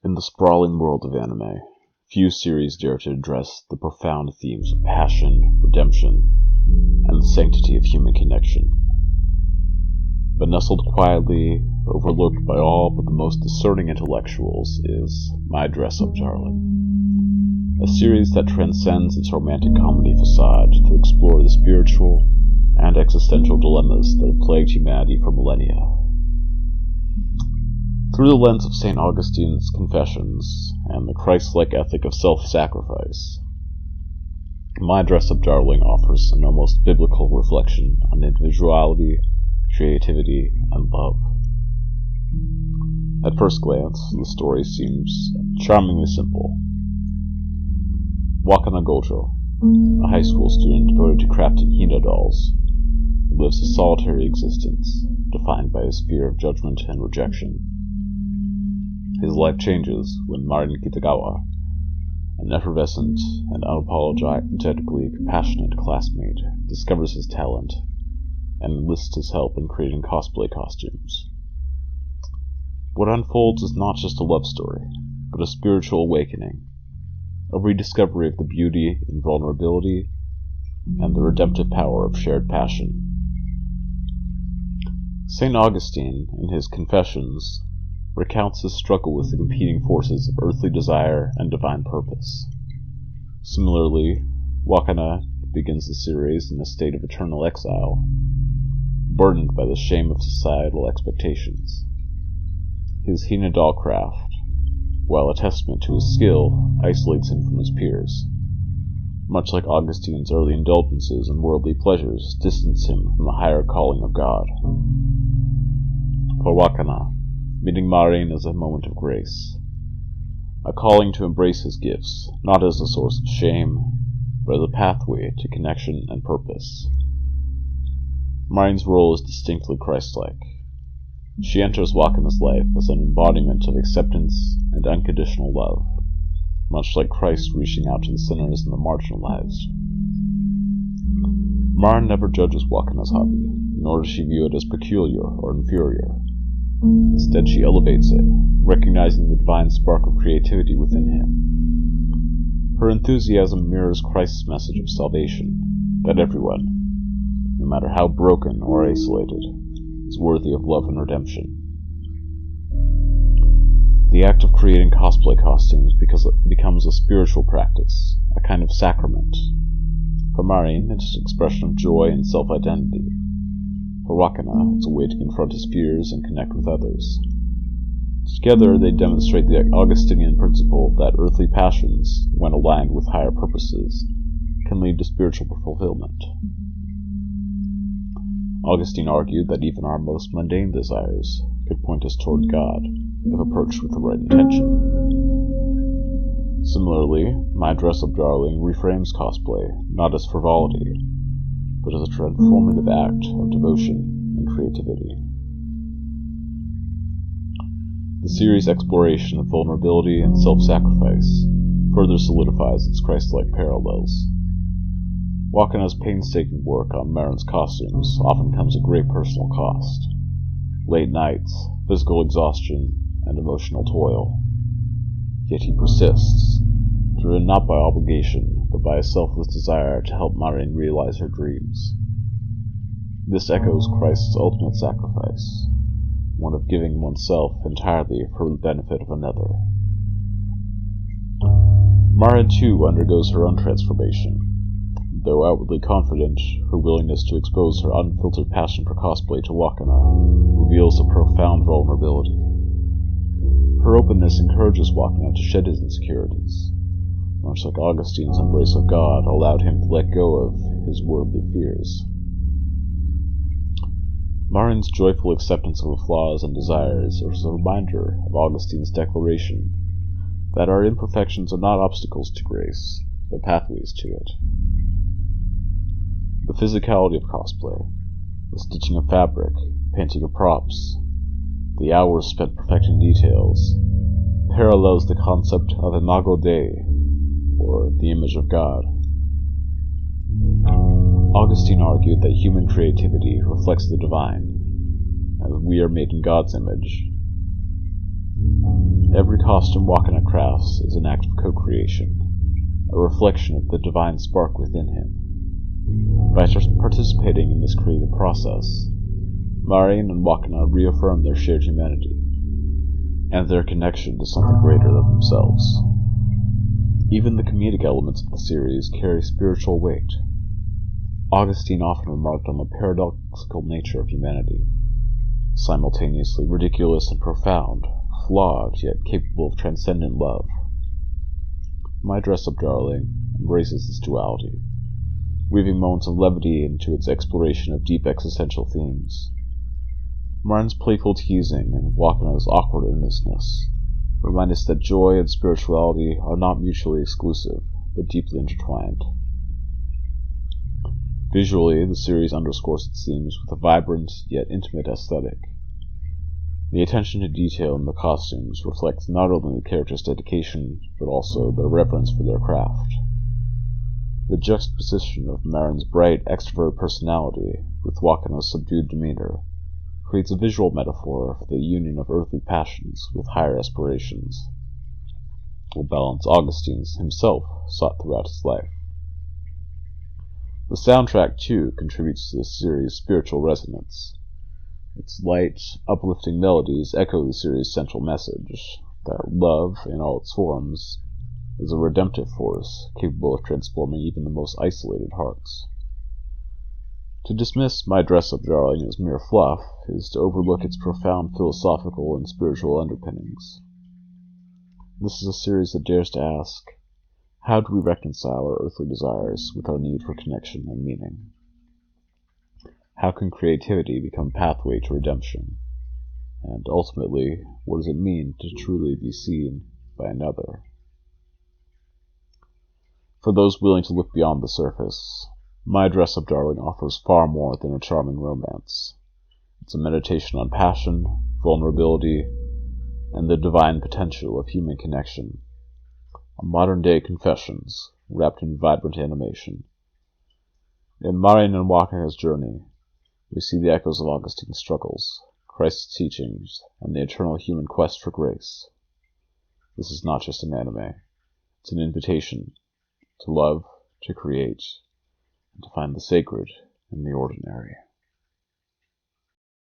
In the sprawling world of anime, few series dare to address the profound themes of passion, redemption, and the sanctity of human connection. But nestled quietly, overlooked by all but the most discerning intellectuals, is My Dress-Up Darling, a series that transcends its romantic comedy facade to explore the spiritual and existential dilemmas that have plagued humanity for millennia. Through the lens of St. Augustine's Confessions and the Christlike ethic of self-sacrifice, My Dress-Up Darling offers an almost biblical reflection on individuality, creativity, and love. At first glance, the story seems charmingly simple. Wakana Gojo, a high school student devoted to crafting Hina dolls, lives a solitary existence, defined by his fear of judgment and rejection. His life changes when Marin Kitagawa, an effervescent and unapologetically compassionate classmate, discovers his talent and enlists his help in creating cosplay costumes. What unfolds is not just a love story, but a spiritual awakening, a rediscovery of the beauty in vulnerability and the redemptive power of shared passion. St. Augustine, in his Confessions, recounts his struggle with the competing forces of earthly desire and divine purpose. Similarly, Wakana begins the series in a state of eternal exile, burdened by the shame of societal expectations. His Hina doll craft, while a testament to his skill, isolates him from his peers. Much like Augustine's early indulgences in worldly pleasures distance him from the higher calling of God. For Wakana, meeting Marin is a moment of grace, a calling to embrace his gifts, not as a source of shame, but as a pathway to connection and purpose. Marin's role is distinctly Christ-like. She enters Wakana's life as an embodiment of acceptance and unconditional love, much like Christ reaching out to the sinners and the marginalized. Marin never judges Wakana's hobby, nor does she view it as peculiar or inferior. Instead, she elevates it, recognizing the divine spark of creativity within him. Her enthusiasm mirrors Christ's message of salvation, that everyone, no matter how broken or isolated, is worthy of love and redemption. The act of creating cosplay costumes becomes a spiritual practice, a kind of sacrament. For Marin, it's an expression of joy and self-identity. For Wakana, it's a way to confront his fears and connect with others. Together, they demonstrate the Augustinian principle that earthly passions, when aligned with higher purposes, can lead to spiritual fulfillment. Augustine argued that even our most mundane desires could point us toward God if approached with the right intention. Similarly, My Dress-Up Darling reframes cosplay not as frivolity, but as a transformative act of devotion and creativity. The series' exploration of vulnerability and self-sacrifice further solidifies its Christ-like parallels. Wakana's painstaking work on Marin's costumes often comes at great personal cost. Late nights, physical exhaustion, and emotional toil. Yet he persists, driven not by obligation, but by a selfless desire to help Marin realize her dreams. This echoes Christ's ultimate sacrifice, one of giving oneself entirely for the benefit of another. Marin, too, undergoes her own transformation. Though outwardly confident, her willingness to expose her unfiltered passion for cosplay to Wakana reveals a profound vulnerability. Her openness encourages Wakana to shed his insecurities, much like Augustine's embrace of God allowed him to let go of his worldly fears. Marin's joyful acceptance of her flaws and desires is a reminder of Augustine's declaration that our imperfections are not obstacles to grace, but pathways to it. The physicality of cosplay, the stitching of fabric, painting of props, the hours spent perfecting details, parallels the concept of imago Dei, or the image of God. Augustine argued that human creativity reflects the divine, as we are made in God's image. Every costume Wakana crafts is an act of co-creation, a reflection of the divine spark within him. By participating in this creative process, Marion and Wakana reaffirm their shared humanity and their connection to something greater than themselves. Even the comedic elements of the series carry spiritual weight. Augustine often remarked on the paradoxical nature of humanity, simultaneously ridiculous and profound, flawed yet capable of transcendent love. My Dress-Up Darling embraces this duality, weaving moments of levity into its exploration of deep existential themes. Martin's playful teasing and Wakana's awkward earnestness remind us that joy and spirituality are not mutually exclusive, but deeply intertwined. Visually, the series underscores its themes with a vibrant yet intimate aesthetic. The attention to detail in the costumes reflects not only the characters' dedication, but also their reverence for their craft. The juxtaposition of Marin's bright, extrovert personality with Wakana's subdued demeanor creates a visual metaphor for the union of earthly passions with higher aspirations, a balance Augustine himself sought throughout his life. The soundtrack, too, contributes to the series' spiritual resonance. Its light, uplifting melodies echo the series' central message, that love, in all its forms, is a redemptive force capable of transforming even the most isolated hearts. To dismiss My Dress-Up Darling as mere fluff is to overlook its profound philosophical and spiritual underpinnings. This is a series that dares to ask, how do we reconcile our earthly desires with our need for connection and meaning? How can creativity become a pathway to redemption? And ultimately, what does it mean to truly be seen by another? For those willing to look beyond the surface, My Dress-Up Darling offers far more than a charming romance. It's a meditation on passion, vulnerability, and the divine potential of human connection. A modern-day Confessions, wrapped in vibrant animation. In Marion and Wakana's journey, we see the echoes of Augustine's struggles, Christ's teachings, and the eternal human quest for grace. This is not just an anime. It's an invitation to love, to create, and to find the sacred in the ordinary.